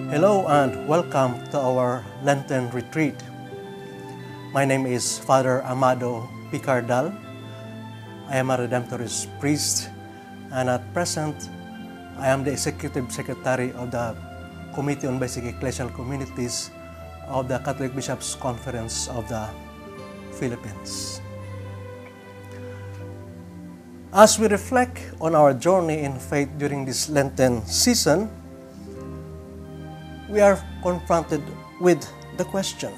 Hello and welcome to our Lenten retreat. My name is Father Amado Picardal. I am a Redemptorist priest, and at present I am the Executive Secretary of the Committee on Basic Ecclesial Communities of the Catholic Bishops' Conference of the Philippines. As we reflect on our journey in faith during this Lenten season, we are confronted with the question: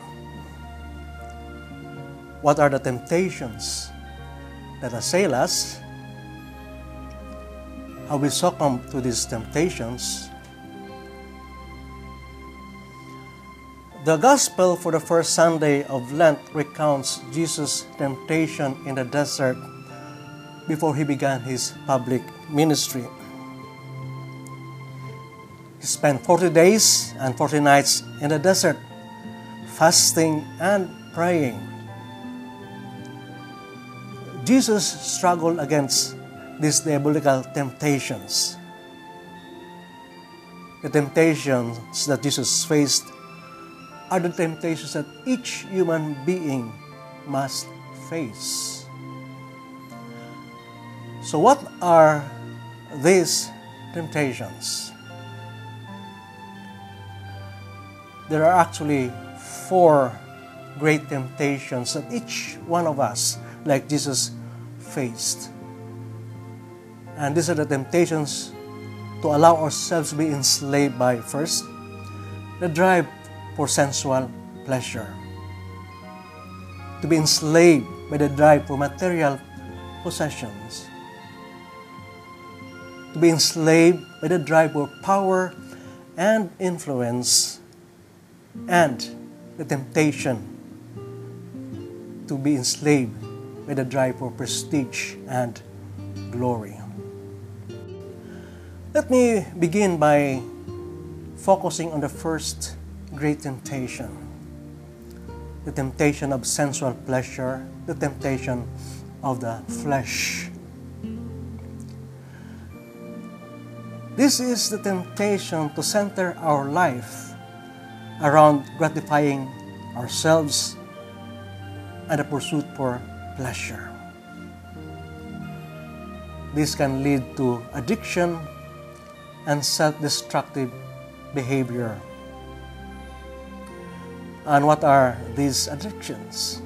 what are the temptations that assail us? How we succumb to these temptations? The Gospel for the first Sunday of Lent recounts Jesus' temptation in the desert before he began his public ministry. He spent 40 days and 40 nights in the desert, fasting and praying. Jesus struggled against these diabolical temptations. The temptations that Jesus faced are the temptations that each human being must face. So what are these temptations? There are actually 4 great temptations that each one of us, like Jesus, faced. And these are the temptations to allow ourselves to be enslaved by, first, the drive for sensual pleasure. To be enslaved by the drive for material possessions. To be enslaved by the drive for power and influence, and the temptation to be enslaved by the drive for prestige and glory. Let me begin by focusing on the first great temptation, the temptation of sensual pleasure, the temptation of the flesh. This is the temptation to center our life around gratifying ourselves and the pursuit for pleasure. This can lead to addiction and self-destructive behavior. And what are these addictions?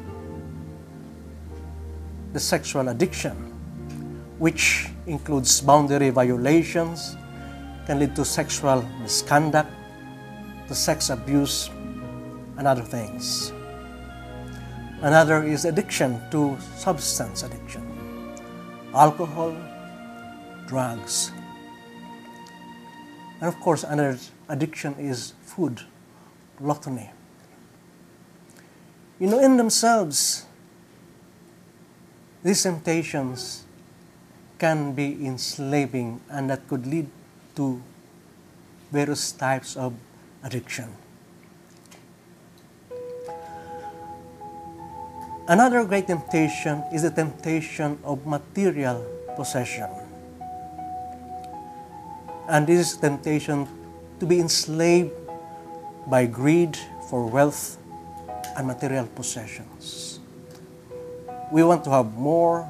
The sexual addiction, which includes boundary violations, can lead to sexual misconduct, to sex abuse, and other things. Another is addiction to substance addiction, alcohol, drugs. And of course, another addiction is food, gluttony. In themselves, these temptations can be enslaving, and that could lead to various types of addiction. Another great temptation is the temptation of material possession. And this is temptation to be enslaved by greed for wealth and material possessions. We want to have more,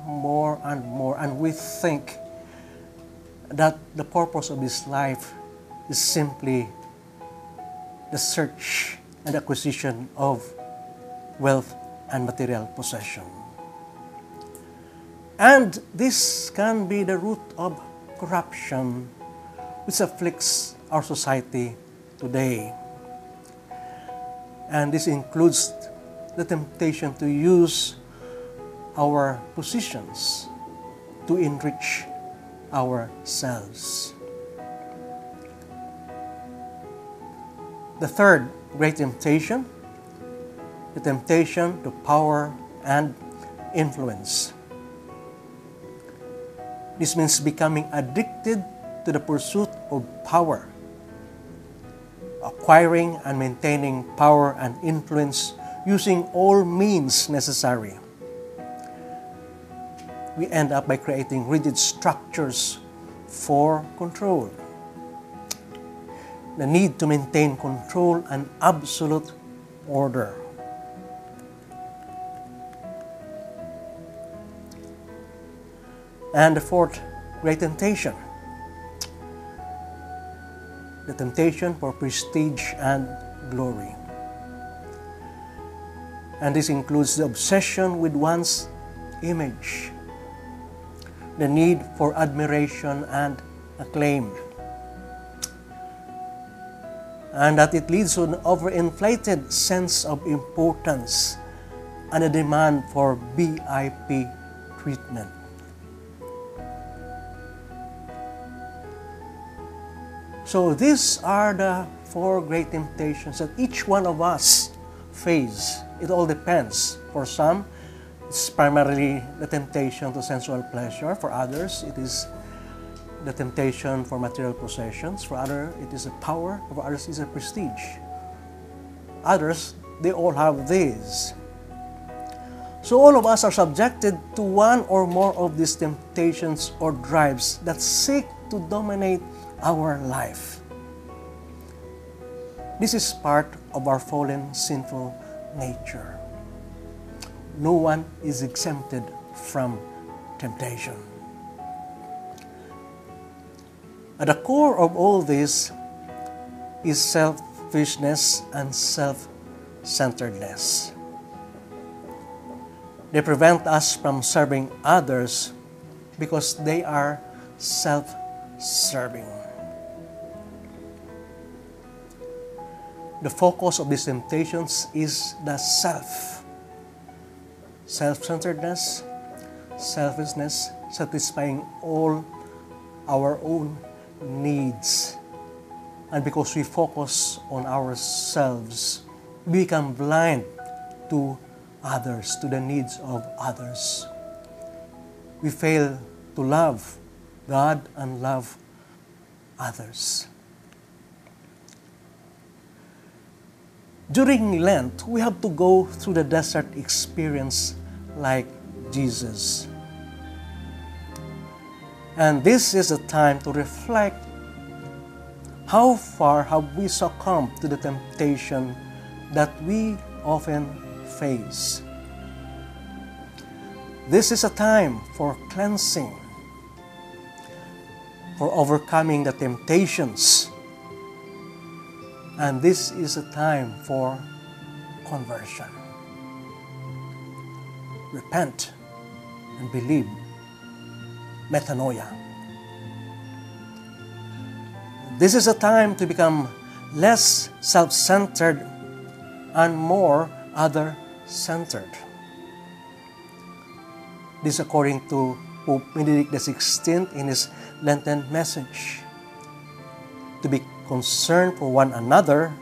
and we think that the purpose of this life is simply the search and acquisition of wealth and material possession. And this can be the root of corruption which afflicts our society today. And this includes the temptation to use our positions to enrich ourselves. The third great temptation, the temptation to power and influence. This means becoming addicted to the pursuit of power, acquiring and maintaining power and influence using all means necessary. We end up by creating rigid structures for control. the need to maintain control and absolute order. And the fourth great temptation, the temptation for prestige and glory. And this includes the obsession with one's image, the need for admiration and acclaim, and that it leads to an overinflated sense of importance and a demand for VIP treatment. So these are the four great temptations that each one of us face. It all depends. For some, it's primarily the temptation to sensual pleasure. For others, it is the temptation for material possessions. For others, it is a power. For others, it is a prestige. Others, they all have these. So all of us are subjected to one or more of these temptations or drives that seek to dominate our life. This is part of our fallen, sinful nature. No one is exempted from temptation. At the core of all this is selfishness and self-centeredness. They prevent us from serving others because they are self-serving. The focus of these temptations is the self. Self-centeredness, selfishness, satisfying all our own needs. And because we focus on ourselves, we become blind to others, to the needs of others. We fail to love God and love others. During Lent, we have to go through the desert experience like Jesus. And this is a time to reflect how far have we succumbed to the temptation that we often face. This is a time for cleansing, for overcoming the temptations. And this is a time for conversion. Repent and believe. Metanoia. This is a time to become less self-centered and more other-centered. This according to Pope Benedict XVI in his Lenten message. To be concerned for one another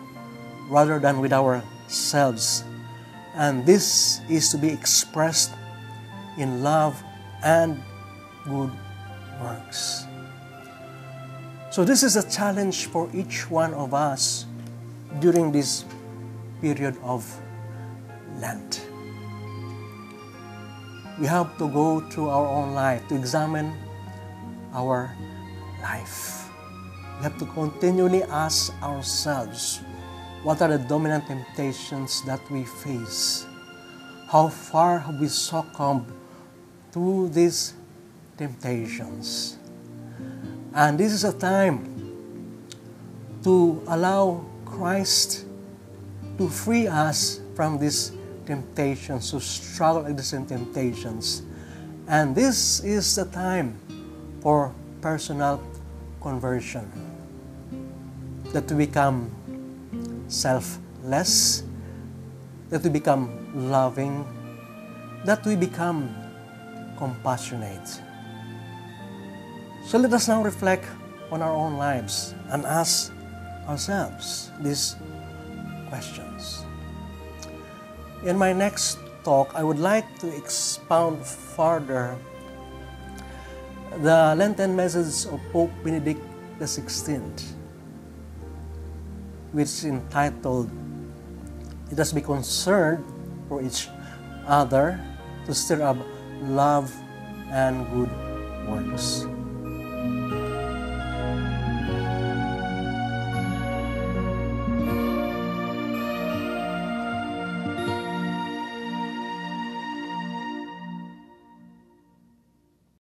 rather than with ourselves. And this is to be expressed in love and good works. So this is a challenge for each one of us during this period of Lent. We have to go through our own life to examine our life. We have to continually ask ourselves, what are the dominant temptations that we face? How far have we succumbed to these temptations? And this is a time to allow Christ to free us from these temptations, to struggle with these temptations. And this is the time for personal conversion. That we become selfless, that we become loving, that we become compassionate. So let us now reflect on our own lives and ask ourselves these questions. In my next talk, I would like to expound further the Lenten message of Pope Benedict XVI, which is entitled, "Let us be concerned for each other to stir up love and good works."